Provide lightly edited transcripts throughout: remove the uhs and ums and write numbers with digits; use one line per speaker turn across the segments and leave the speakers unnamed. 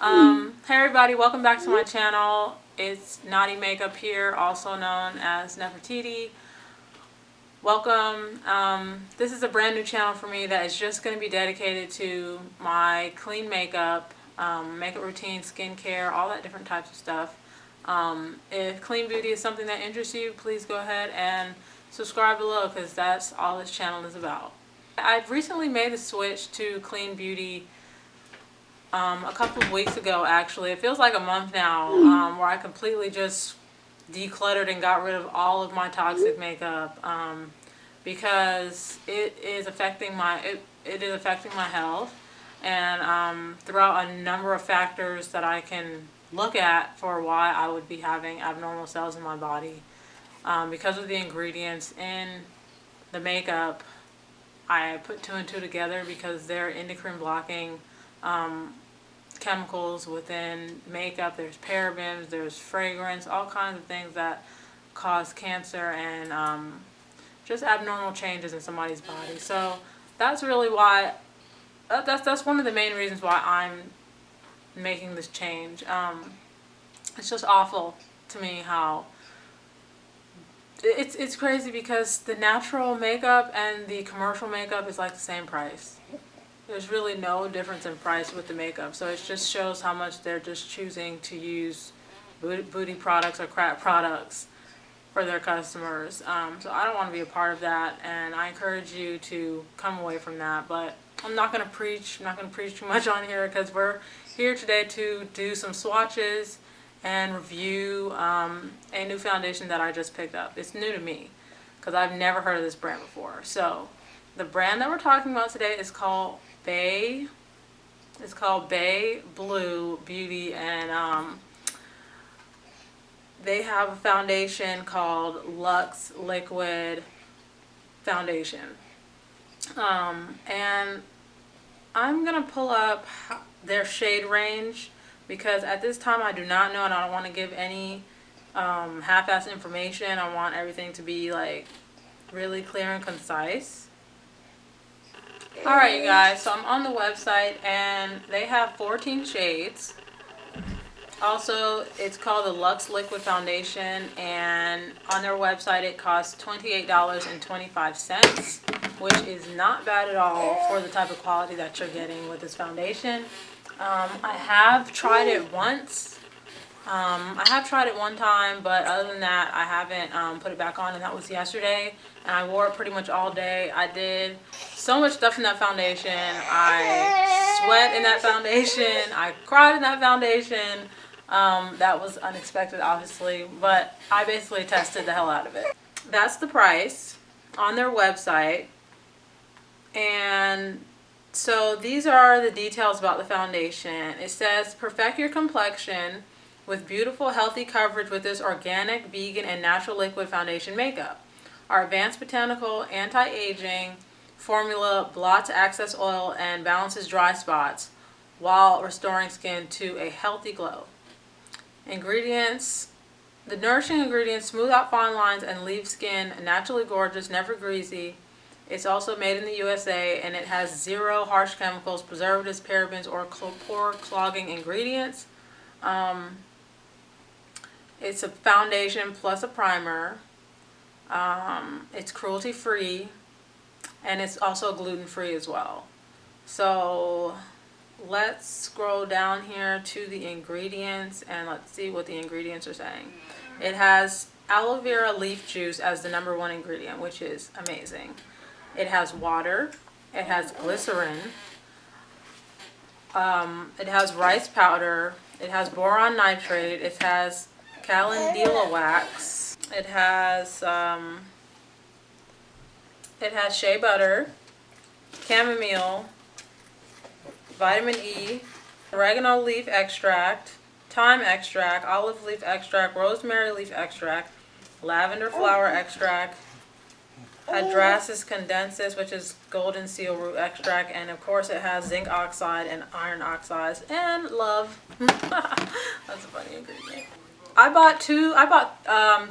Hey everybody, welcome back to my channel. It's Naughty Makeup here, also known as Nefertiti. Welcome. This is a brand new channel for me that is just going to be dedicated to my clean makeup, makeup routine, skincare, all that different types of stuff. If clean beauty is something that interests you, please go ahead and subscribe below because that's all this channel is about. I've recently made the switch to clean beauty a couple of weeks ago, actually. It feels like a month now, where I completely just decluttered and got rid of all of my toxic makeup, because it is affecting my health, and throughout a number of factors that I can look at for why I would be having abnormal cells in my body, because of the ingredients in the makeup. I put 2 and 2 together because they're endocrine blocking chemicals within makeup. There's parabens, there's fragrance, all kinds of things that cause cancer and just abnormal changes in somebody's body. So that's really why, that's one of the main reasons why I'm making this change. It's just awful to me how it's crazy, because the natural makeup and the commercial makeup is like the same price. There's really no difference in price with the makeup, so it just shows how much they're just choosing to use booty products or crap products for their customers. So I don't want to be a part of that, and I encourage you to come away from that. But I'm not going to preach. I'm not going to preach too much on here, because we're here today to do some swatches and review a new foundation that I just picked up. It's new to me because I've never heard of this brand before. So the brand that we're talking about today is called BaeBlu Beauty, and they have a foundation called Luxe Liquid Foundation, and I'm gonna pull up their shade range, because at this time I do not know, and I don't want to give any half-ass information. I want everything to be like really clear and concise. Alright you guys, so I'm on the website and they have 14 shades. Also, it's called the Luxe Liquid Foundation, and on their website it costs $28.25, which is not bad at all for the type of quality that you're getting with this foundation. I have tried it once. I have tried it one time, but other than that, I haven't put it back on, and that was yesterday. And I wore it pretty much all day. I did so much stuff in that foundation. I sweat in that foundation. I cried in that foundation. That was unexpected, obviously, but I basically tested the hell out of it. That's the price on their website. And so these are the details about the foundation. It says, perfect your complexion with beautiful, healthy coverage with this organic, vegan, and natural liquid foundation makeup. Our advanced botanical anti-aging formula blots excess oil and balances dry spots while restoring skin to a healthy glow. Ingredients. The nourishing ingredients smooth out fine lines and leave skin naturally gorgeous, never greasy. It's also made in the USA, and it has 0 harsh chemicals, preservatives, parabens, or pore clogging ingredients. It's a foundation plus a primer. It's cruelty free, and it's also gluten free as well. So let's scroll down here to the ingredients and let's see what the ingredients are saying. It has aloe vera leaf juice as the #1 ingredient, which is amazing. It has water, it has glycerin, it has rice powder, it has boron nitrate, it has calendula wax, it has shea butter, chamomile, vitamin E, oregano leaf extract, thyme extract, olive leaf extract, rosemary leaf extract, lavender flower extract, hydrastis condensis, which is golden seal root extract, and of course it has zinc oxide and iron oxides, and love. That's a funny ingredient. I bought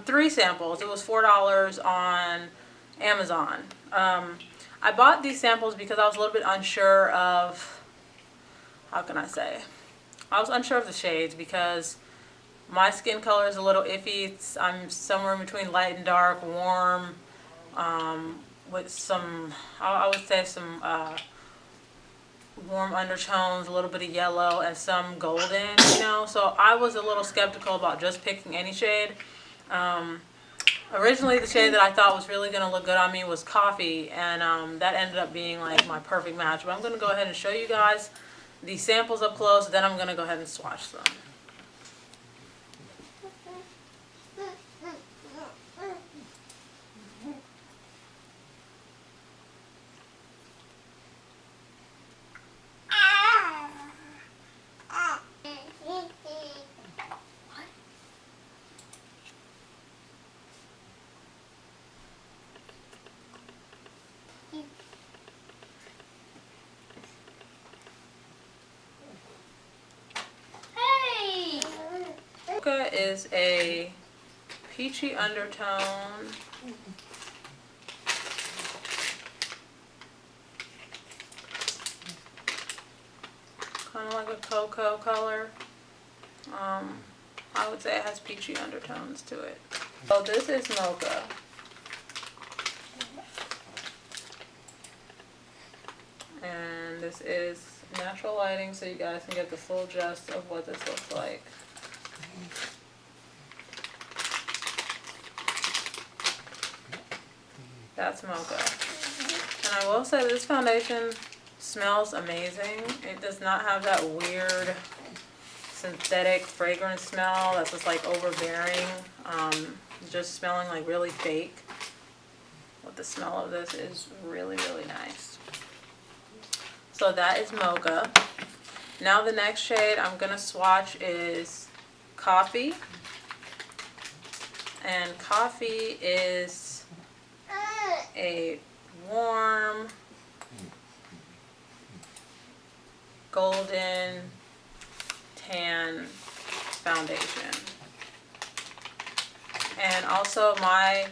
3 samples. It was $4 on Amazon. I bought these samples because I was a little bit unsure of, how can I say, I was unsure of the shades because my skin color is a little iffy. I'm somewhere in between light and dark, warm, with some, I would say some warm undertones, a little bit of yellow, and some golden, you know. So I was a little skeptical about just picking any shade. Originally, the shade that I thought was really going to look good on me was coffee, and that ended up being like my perfect match. But I'm going to go ahead and show you guys the samples up close, then I'm going to go ahead and swatch them. Pacifica is a peachy undertone. Kind of like a cocoa color. I would say it has peachy undertones to it. So this is Mocha. And this is natural lighting so you guys can get the full gist of what this looks like. That's Mocha. And I will say this foundation smells amazing. It does not have that weird synthetic fragrance smell that's just like overbearing. Just smelling like really fake. But the smell of this is really, really nice. So that is Mocha. Now the next shade I'm going to swatch is Coffee. And Coffee is a warm golden tan foundation. And also my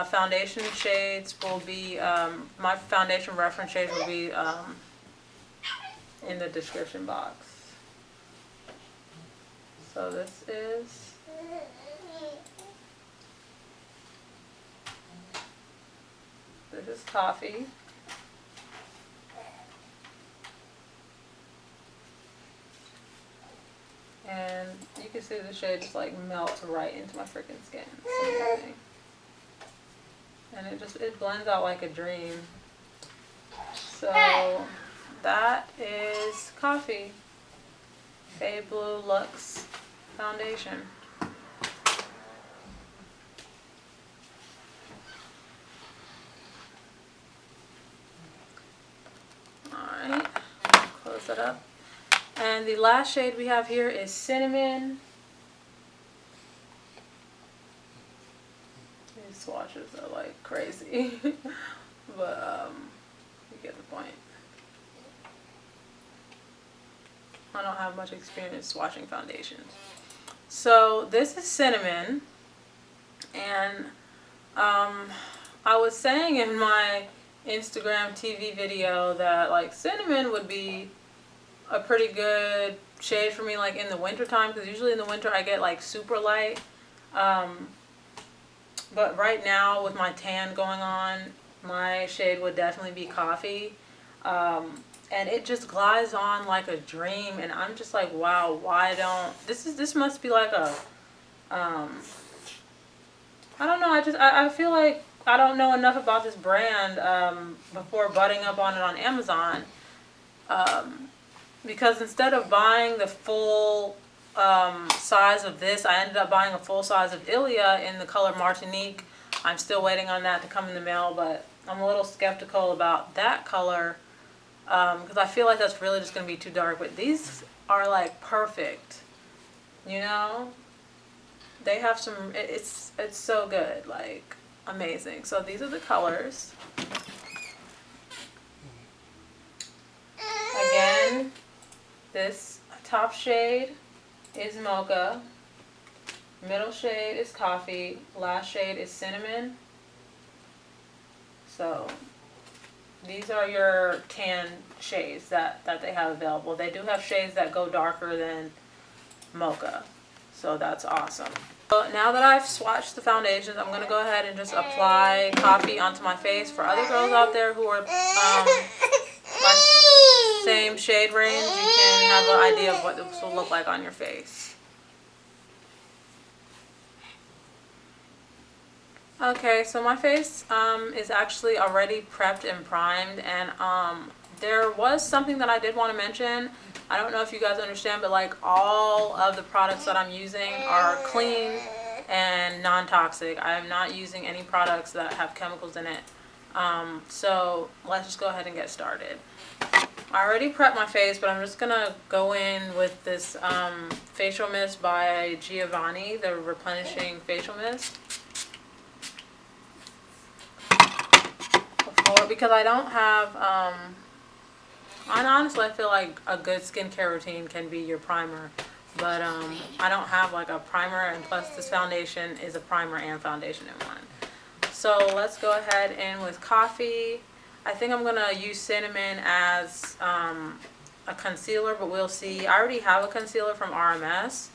foundation shades will be, my foundation reference shades will be in the description box. So this is Coffee. And you can see the shade just like melts right into my freaking skin. It's amazing. And it blends out like a dream. So that is Coffee, BaeBlu Luxe Foundation. Alright, close it up. And the last shade we have here is Cinnamon. These swatches are like crazy, but you get the point. I don't have much experience swatching foundations. So this is Cinnamon, and I was saying in my Instagram TV video that like Cinnamon would be a pretty good shade for me like in the winter time, because usually in the winter I get like super light, but right now with my tan going on, my shade would definitely be Coffee, and it just glides on like a dream, and I'm just like, wow, why don't this must be like a I don't know, I feel like I don't know enough about this brand before butting up on it on Amazon, because instead of buying the full size of this, I ended up buying a full size of Ilia in the color Martinique. I'm still waiting on that to come in the mail, but I'm a little skeptical about that color because I feel like that's really just going to be too dark. But these are like perfect, you know? They have some, it's so good, like amazing. So these are the colors. Again, this top shade is Mocha, middle shade is Coffee, last shade is Cinnamon. So these are your tan shades that they have available. They do have shades that go darker than mocha, so that's awesome. So now that I've swatched the foundations, I'm going to go ahead and just apply coffee onto my face. For other girls out there who are my same shade range, you can have an idea of what this will look like on your face. Okay, so my face is actually already prepped and primed, and there was something that I did want to mention. I don't know if you guys understand, but like all of the products that I'm using are clean and non-toxic. I am not using any products that have chemicals in it. So let's just go ahead and get started. I already prepped my face, but I'm just gonna go in with this facial mist by Giovanni, the replenishing facial mist. Because I don't have and honestly, I feel like a good skincare routine can be your primer, but I don't have like a primer, and plus this foundation is a primer and foundation in one. So let's go ahead in with coffee. I think I'm gonna use cinnamon as a concealer, but we'll see. I already have a concealer from RMS,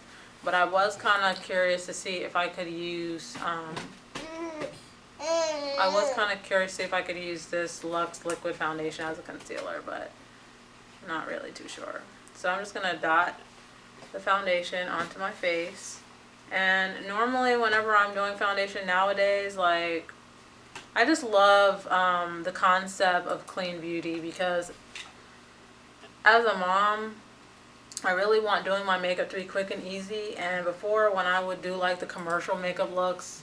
but I was kind of curious to see if I could use this Luxe liquid foundation as a concealer, but not really too sure. So I'm just gonna dot the foundation onto my face. And normally whenever I'm doing foundation nowadays, like, I just love the concept of clean beauty, because as a mom, I really want doing my makeup to be quick and easy. And before, when I would do like the commercial makeup looks,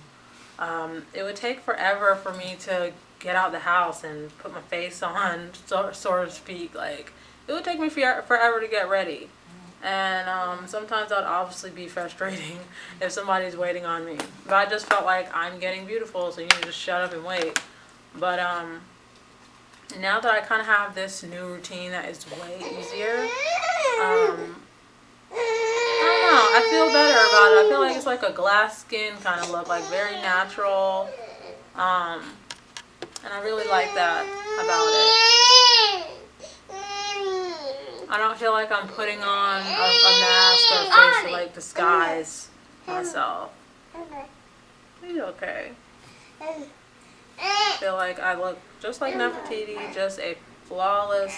it would take forever for me to get out the house and put my face on, so to speak. Like, it would take me forever to get ready. And sometimes that would obviously be frustrating if somebody's waiting on me. But I just felt like I'm getting beautiful, so you need to just shut up and wait. But now that I kind of have this new routine that is way easier, I don't know, I feel better about it. I feel like it's like a glass skin kind of look, like very natural. And I really like that about it. I don't feel like I'm putting on a mask or a face to like disguise myself. Are you okay? I feel like I look just like Nefertiti, just a flawless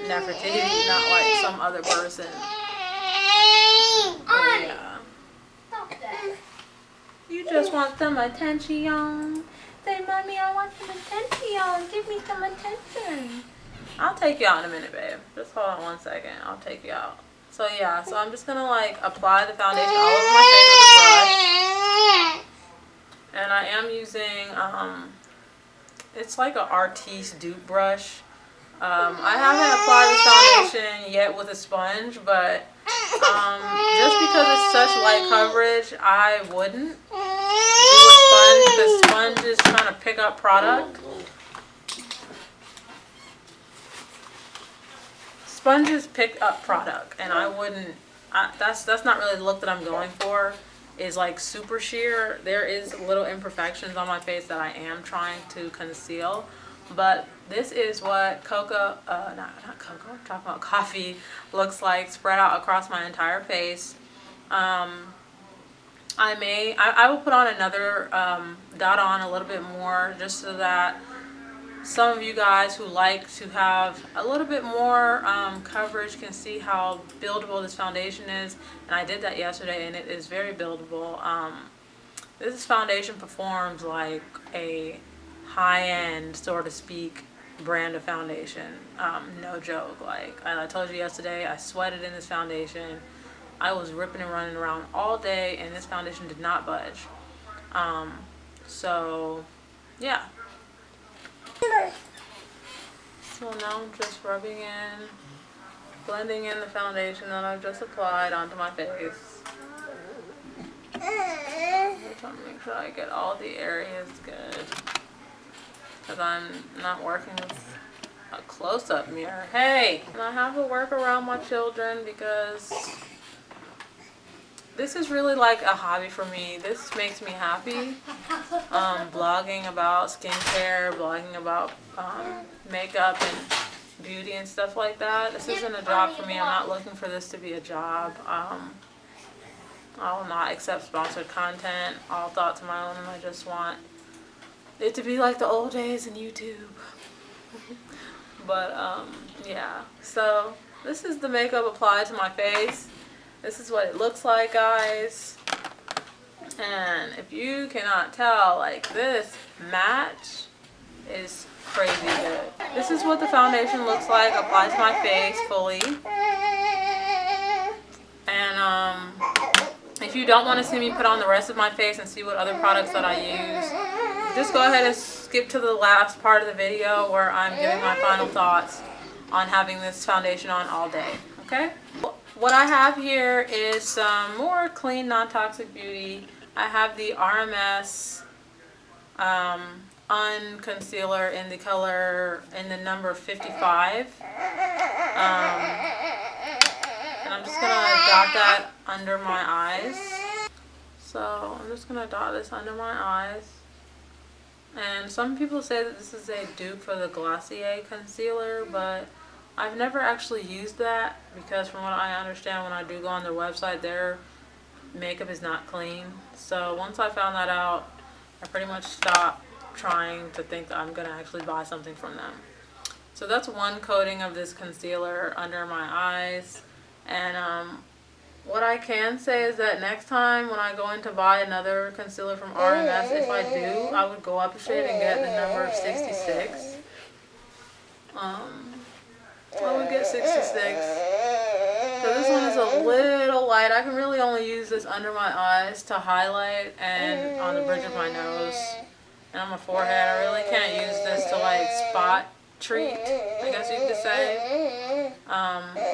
Nefertiti, not like some other person. But yeah. You just want some attention. Say, Mommy, I want some attention. Give me some attention. I'll take you out in a minute, babe. Just hold on 1 second. I'll take you out. So yeah, so I'm just gonna like apply the foundation all over my face with a brush. And I am using it's like an Artiste dupe brush. I haven't applied this foundation yet with a sponge, but just because it's such light coverage, I wouldn't do a sponge, because sponge is trying to pick up product. Sponges pick up product, and I wouldn't. That's not really the look that I'm going for. Is like super sheer. There is little imperfections on my face that I am trying to conceal, but this is what not cocoa, I'm talking about coffee looks like spread out across my entire face. I will put on another dot on a little bit more, just so that some of you guys who like to have a little bit more coverage can see how buildable this foundation is. And I did that yesterday, and it is very buildable. This foundation performs like a high-end, so to speak, brand of foundation. No joke. Like I told you yesterday, I sweated in this foundation. I was ripping and running around all day, and this foundation did not budge. So yeah. So now I'm just rubbing in, blending in the foundation that I've just applied onto my face. I'm trying to make sure I get all the areas good, because I'm not working with a close-up mirror. Hey! And I have to work around my children because this is really like a hobby for me. This makes me happy. Blogging about skincare, blogging about makeup and beauty and stuff like that. This isn't a job for me. I'm not looking for this to be a job. I will not accept sponsored content. All thoughts of my own. I just want it to be like the old days in YouTube. But yeah. So this is the makeup applied to my face. This is what it looks like, guys. And if you cannot tell, like, this match is crazy good. This is what the foundation looks like applied to my face fully. And if you don't want to see me put on the rest of my face and see what other products that I use, just go ahead and skip to the last part of the video where I'm giving my final thoughts on having this foundation on all day. Okay? What I have here is some more clean, non-toxic beauty. I have the RMS Concealer in the color, in the number 55. And I'm just going to dot that under my eyes. So I'm just going to dot this under my eyes. And some people say that this is a dupe for the Glossier concealer, but I've never actually used that because from what I understand, when I do go on their website, their makeup is not clean. So once I found that out, I pretty much stopped trying to think that I'm going to actually buy something from them. So that's one coating of this concealer under my eyes. And what I can say is that next time when I go in to buy another concealer from RMS, if I do, I would go up a shade and get the number 66. I would get 66. So this one is a little light. I can really only use this under my eyes to highlight and on the bridge of my nose and on my forehead. I really can't use this to like spot treat, I guess you could say.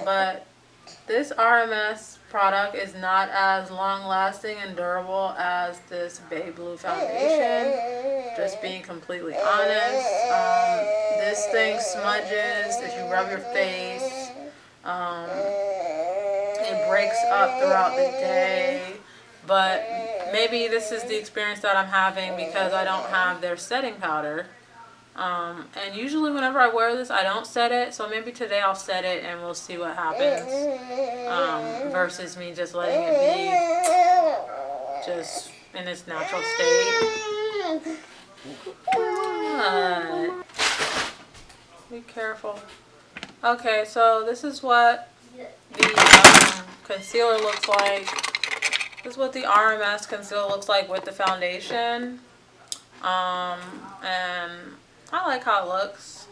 But this RMS product is not as long lasting and durable as this BaeBlu foundation. Just being completely honest. This thing smudges if you rub your face. It breaks up throughout the day. But maybe this is the experience that I'm having because I don't have their setting powder. And usually whenever I wear this, I don't set it. So maybe today I'll set it and we'll see what happens. Versus me just letting it be just in its natural state. Be careful. Okay, so this is what the concealer looks like. This is what the RMS concealer looks like with the foundation. And I like how it looks.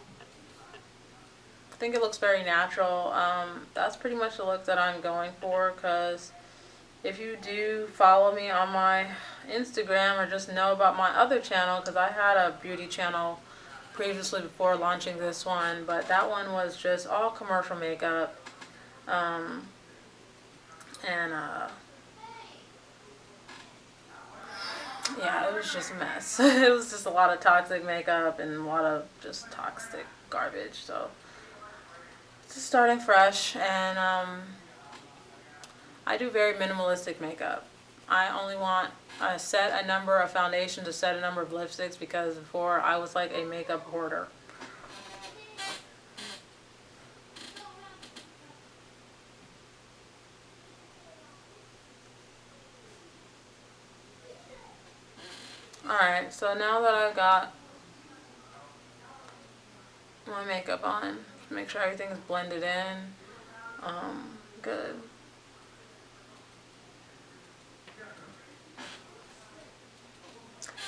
I think it looks very natural. That's pretty much the look that I'm going for, because if you do follow me on my Instagram or just know about my other channel, because I had a beauty channel previously before launching this one, but that one was just all commercial makeup. Yeah, it was just a mess. It was just a lot of toxic makeup and a lot of just toxic garbage. So just starting fresh, and I do very minimalistic makeup. I only want a number of foundations, a set a number of lipsticks, because before I was like a makeup hoarder. Alright, so now that I've got my makeup on, make sure everything is blended in. Good.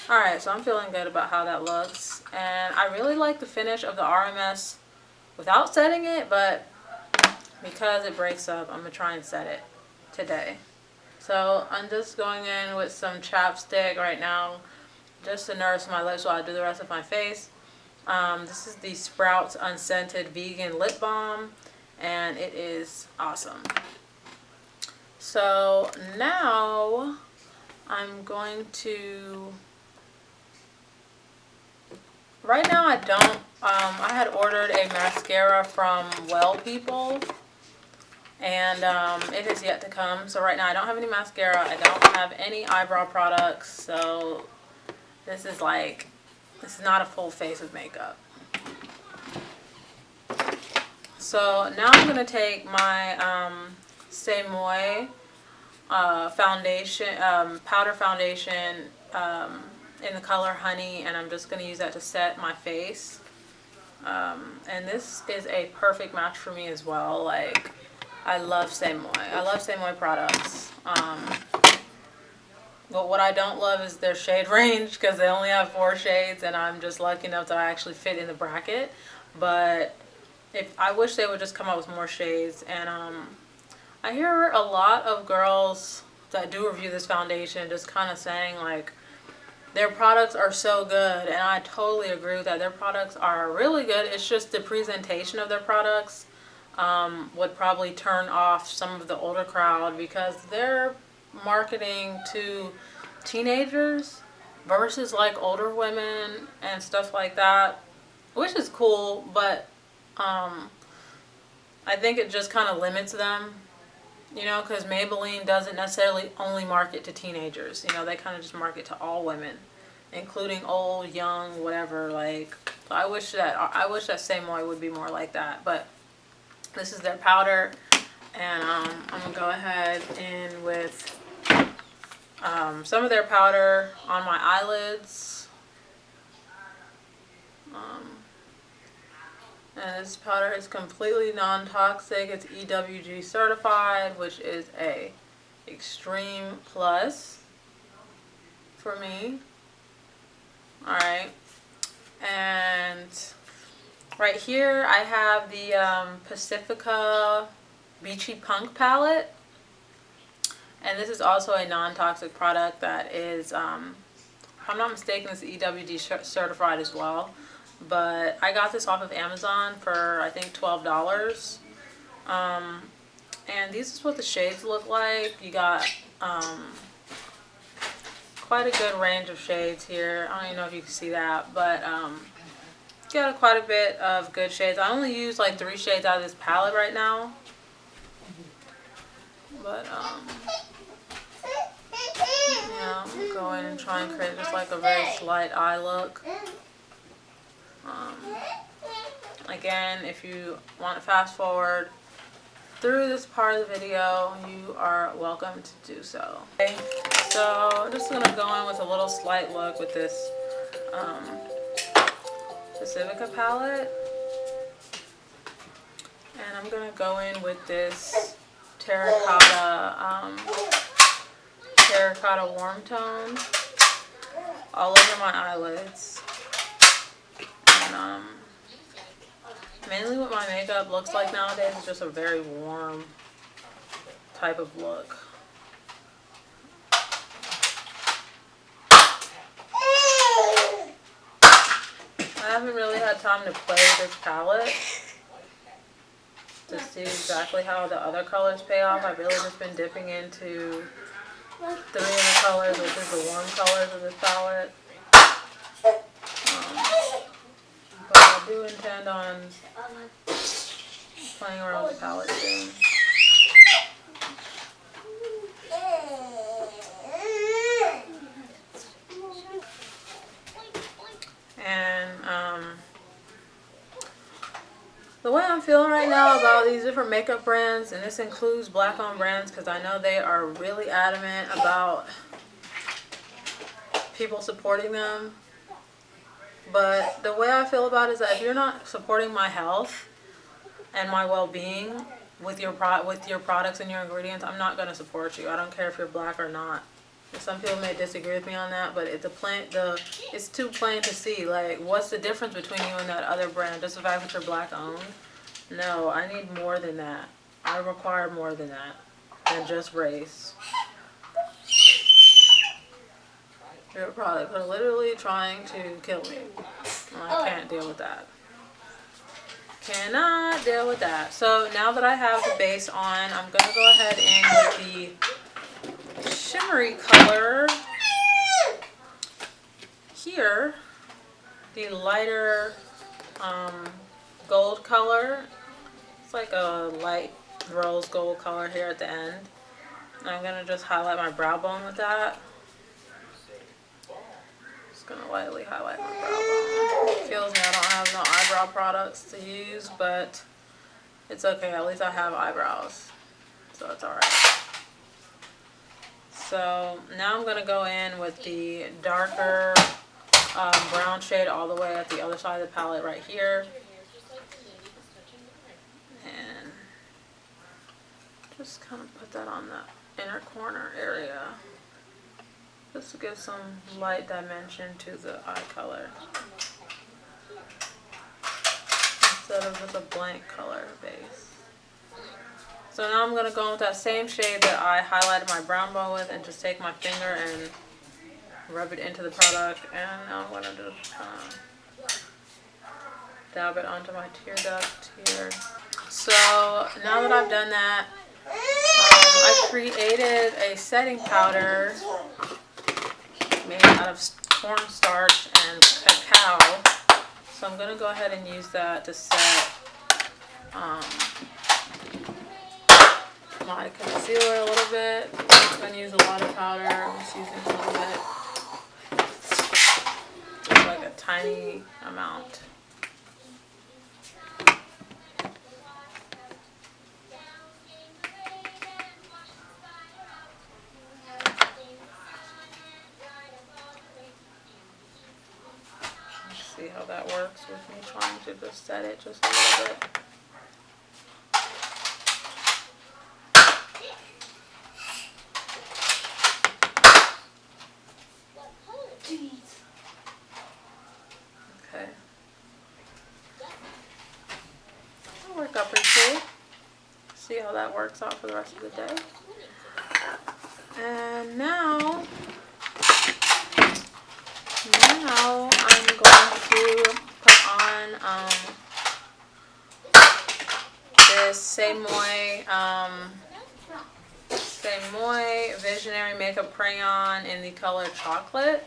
Alright, so I'm feeling good about how that looks. And I really like the finish of the RMS without setting it, but because it breaks up, I'm going to try and set it today. So I'm just going in with some chapstick right now, just to nourish my lips while I do the rest of my face. This is the Sprouts Unscented Vegan Lip Balm, and it is awesome. So now I'm going to, right now I don't, I had ordered a mascara from Well People, and it is yet to come. So right now I don't have any mascara, I don't have any eyebrow products, so this is not a full face of makeup. So now I'm going to take my Semoy foundation, powder foundation in the color Honey, and I'm just going to use that to set my face. And this is a perfect match for me as well. Like, I love Semoy. I love Semoy products. But what I don't love is their shade range, because they only have 4 shades, and I'm just lucky enough that I actually fit in the bracket. But I wish they would just come out with more shades. And I hear a lot of girls that do review this foundation just kind of saying like their products are so good, and I totally agree with that. Their products are really good. It's just the presentation of their products would probably turn off some of the older crowd, because they're marketing to teenagers versus like older women and stuff like that, which is cool, but I think it just kind of limits them, you know, because Maybelline doesn't necessarily only market to teenagers. You know, they kind of just market to all women, including old, young, whatever. Like, I wish that Semoy would be more like that. But this is their powder, and I'm gonna go ahead in with some of their powder on my eyelids. And this powder is completely non-toxic. It's EWG certified, which is a extreme plus for me. Alright. And right here I have the Pacifica Beachy Punk palette. And this is also a non-toxic product that is, if I'm not mistaken, it's EWG certified as well. But I got this off of Amazon for I think $12. And these is what the shades look like. You got quite a good range of shades here. I don't even know if you can see that, but got quite a bit of good shades. I only use like 3 shades out of this palette right now. But yeah, I'm gonna go in and try and create just like a very slight eye look. Again, if you want to fast forward through this part of the video, you are welcome to do so. Okay, so I'm just going to go in with a little slight look with this Pacifica palette. And I'm going to go in with this terracotta warm tone all over my eyelids. And mainly what my makeup looks like nowadays is just a very warm type of look. I haven't really had time to play with this palette to see exactly how the other colors pay off. I've really just been dipping into 3 of the colors, which is the warm colors of this palette. But I do intend on playing around with the palette soon. And the way I'm feeling right now about these different makeup brands, and this includes black-owned brands, because I know they are really adamant about people supporting them. But the way I feel about it is that if you're not supporting my health and my well-being with your products and your ingredients, I'm not going to support you. I don't care if you're black or not. Some people may disagree with me on that, but it's too plain to see. Like, what's the difference between you and that other brand? Just the fact that you're black-owned? No, I need more than that. I require more than that, than just race. Your products are literally trying to kill me. I can't deal with that. Cannot deal with that. So now that I have the base on, I'm going to go ahead in with the shimmery color here. The lighter gold color. It's like a light rose gold color here at the end. And I'm going to just highlight my brow bone with that. Just going to lightly highlight my brow bone. It kills me I don't have no eyebrow products to use, but it's okay. At least I have eyebrows, so it's alright. So now I'm going to go in with the darker brown shade all the way at the other side of the palette right here. And just kind of put that on the inner corner area. Just to give some light dimension to the eye color. Instead of just a blank color base. So now I'm going to go in with that same shade that I highlighted my brown bone with and just take my finger and rub it into the product. And now I'm going to just dab it onto my tear duct here. So now that I've done that, I created a setting powder made out of cornstarch and cacao. So I'm going to go ahead and use that to set my concealer a little bit. I'm not going to use a lot of powder. I'm just using a little bit. Just like a tiny amount. See how that works with me trying to just set it just a little bit. Okay. That'll work out pretty cool. See how that works out for the rest of the day. And now I'm going to put on this Semoy Visionary Makeup Crayon in the color Chocolate.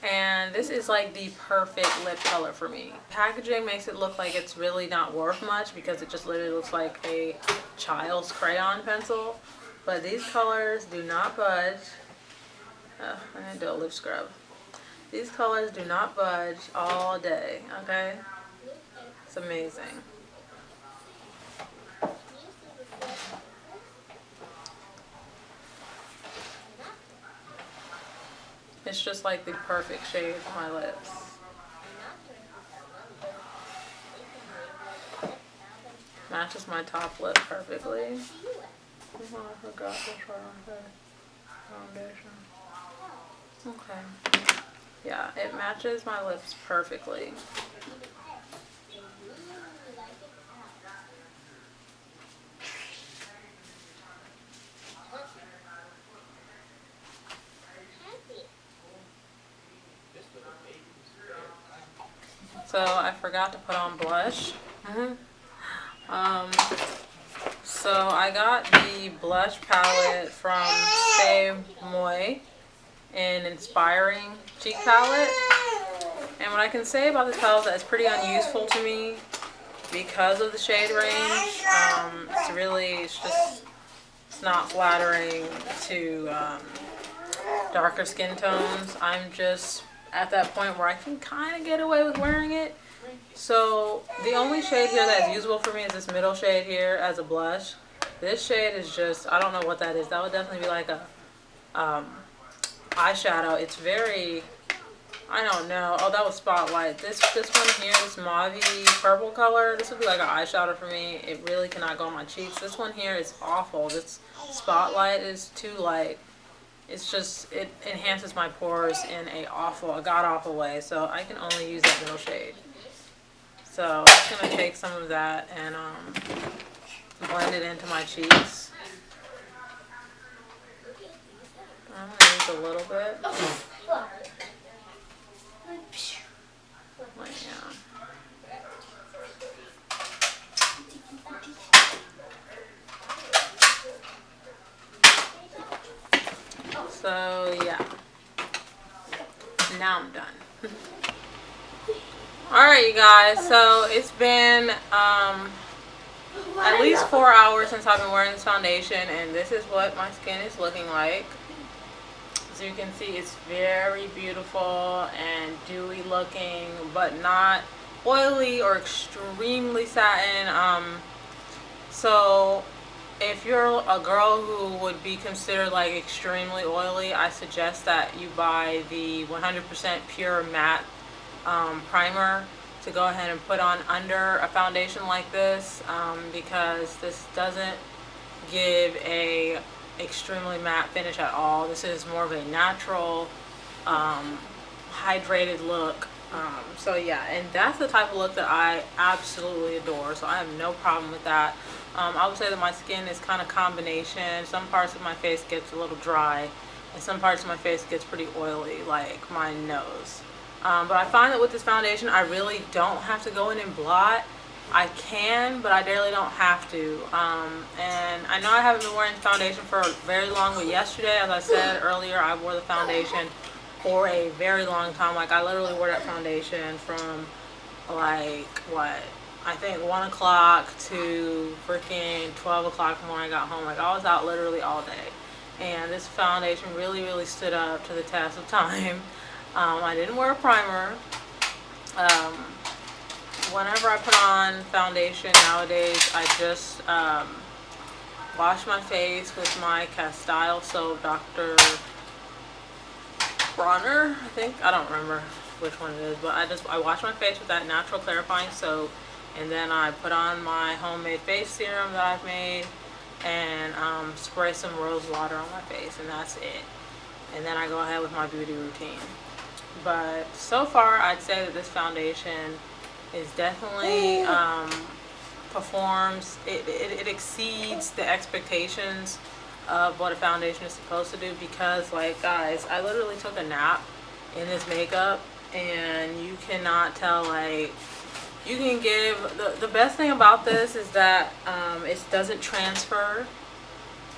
And this is like the perfect lip color for me. Packaging makes it look like it's really not worth much because it just literally looks like a child's crayon pencil. But these colors do not budge. I'm going to do a lip scrub. These colors do not budge all day, okay? It's amazing. It's just like the perfect shade for my lips. Matches my top lip perfectly. Oh, I forgot this right on the foundation. Okay. Yeah, it matches my lips perfectly. So I forgot to put on blush. So I got the blush palette from Semoy in Inspiring Cheek Palette. And what I can say about this palette is that it's pretty unuseful to me because of the shade range. It's not flattering to darker skin tones. I'm just at that point where I can kind of get away with wearing it. So the only shade here that is usable for me is this middle shade here as a blush. This shade is just, I don't know what that is. That would definitely be like a eyeshadow. It's very, I don't know. Oh, that was Spotlight. This one here, this mauve-y purple color, this would be like an eyeshadow for me. It really cannot go on my cheeks. This one here is awful. This Spotlight is too light. It's just, it enhances my pores in a god-awful way. So I can only use that middle shade. So I'm just going to take some of that and blend it into my cheeks. I'm going to use a little bit. Like, yeah. So yeah, now I'm done. Alright you guys, so it's been at least 4 hours since I've been wearing this foundation, and this is what my skin is looking like. So you can see it's very beautiful and dewy looking, but not oily or extremely satin. So if you're a girl who would be considered like extremely oily, I suggest that you buy the 100% pure matte primer to go ahead and put on under a foundation like this, because this doesn't give a extremely matte finish at all. This is more of a natural hydrated look. So yeah, and that's the type of look that I absolutely adore, so I have no problem with that. I would say that my skin is kind of combination. Some parts of my face gets a little dry, and some parts of my face gets pretty oily, like my nose. But I find that with this foundation, I really don't have to go in and blot. I can, but I really don't have to. And I know I haven't been wearing foundation for very long, but yesterday, as I said earlier, I wore the foundation for a very long time. Like, I literally wore that foundation from, like, what? I think 1 o'clock to freaking 12 o'clock when I got home. Like, I was out literally all day. And this foundation really, really stood up to the test of time. I didn't wear a primer. Whenever I put on foundation nowadays, I just wash my face with my Castile soap, Dr. Bronner, I think. I don't remember which one it is, but I wash my face with that natural clarifying soap, and then I put on my homemade face serum that I've made, and spray some rose water on my face, and that's it. And then I go ahead with my beauty routine. But so far, I'd say that this foundation is definitely performs, it exceeds the expectations of what a foundation is supposed to do, because, like, guys, I literally took a nap in this makeup, and you cannot tell, like, you can give, the best thing about this is that it doesn't transfer.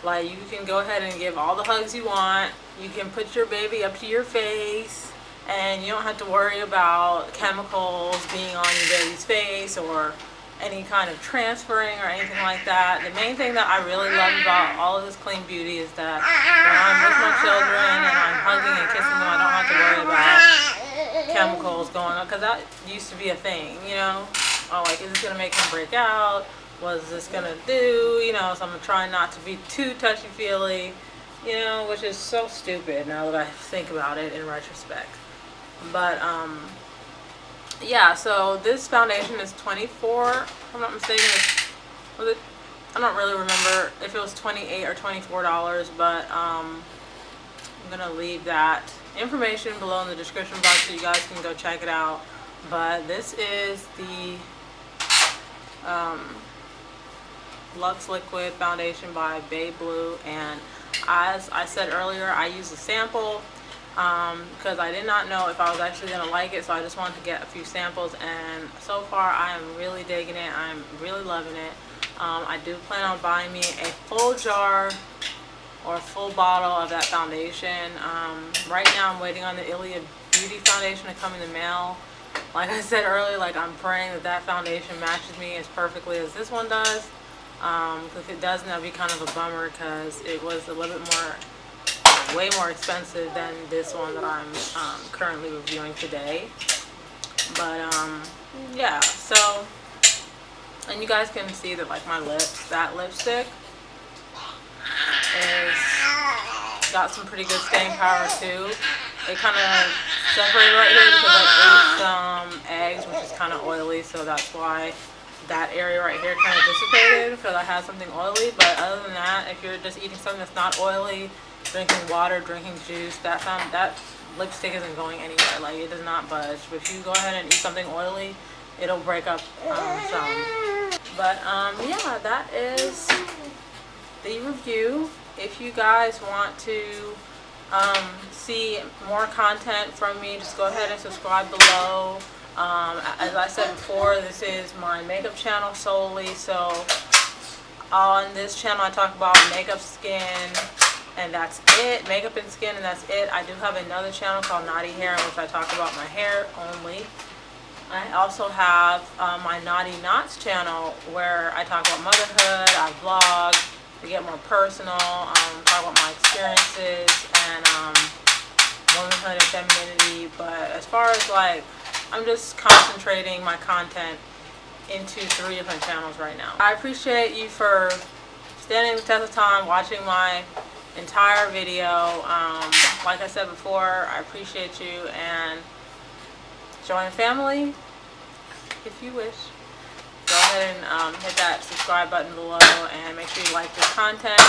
Like, you can go ahead and give all the hugs you want, you can put your baby up to your face, and you don't have to worry about chemicals being on your baby's face or any kind of transferring or anything like that. The main thing that I really love about all of this clean beauty is that when I'm with my children and I'm hugging and kissing them, I don't have to worry about chemicals going on, because that used to be a thing, you know? Oh, like, is this going to make him break out? What is this going to do? You know, so I'm trying not to be too touchy-feely, you know, which is so stupid now that I think about it in retrospect. But, yeah, so this foundation is $24, if I'm not mistaken. Was it? I don't really remember if it was $28 or $24, but I'm gonna leave that information below in the description box so you guys can go check it out. But this is the Luxe Liquid Foundation by BaeBlu, and as I said earlier, I used a sample because I did not know if I was actually going to like it, so I just wanted to get a few samples, and so far I am really digging it. I'm really loving it. I do plan on buying me a full jar or a full bottle of that foundation. Right now I'm waiting on the Ilia Beauty Foundation to come in the mail. Like I said earlier, like, I'm praying that that foundation matches me as perfectly as this one does. Because if it doesn't, that'd be kind of a bummer, because it was a little bit more, way more expensive than this one that I'm currently reviewing today. But yeah, so, and you guys can see that, like, my lips, that lipstick is got some pretty good staying power too. It kind of separated right here because I ate some eggs, which is kind of oily, so that's why that area right here kind of dissipated, because I had something oily. But other than that, if you're just eating something that's not oily, drinking water, drinking juice, that lipstick isn't going anywhere. Like, it does not budge. But if you go ahead and eat something oily, it'll break up some. But yeah, that is the review. If you guys want to see more content from me, just go ahead and subscribe below. As I said before, this is my makeup channel solely, so on this channel I talk about makeup, skin, and that's it. Makeup and skin, and that's it. I do have another channel called Naughty Hair, in which I talk about my hair only. I also have my Naughty Knots channel where I talk about motherhood, I vlog, we get more personal, talk about my experiences and womanhood and femininity. But as far as like, I'm just concentrating my content into 3 different channels right now. I appreciate you for standing the test of time, watching my entire video. Like I said before, I appreciate you, and join the family if you wish. Go ahead and hit that subscribe button below and make sure you like this content.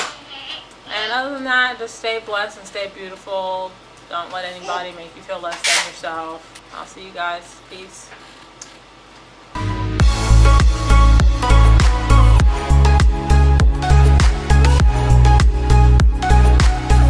And other than that, just stay blessed and stay beautiful. Don't let anybody make you feel less than yourself. I'll see you guys. Peace.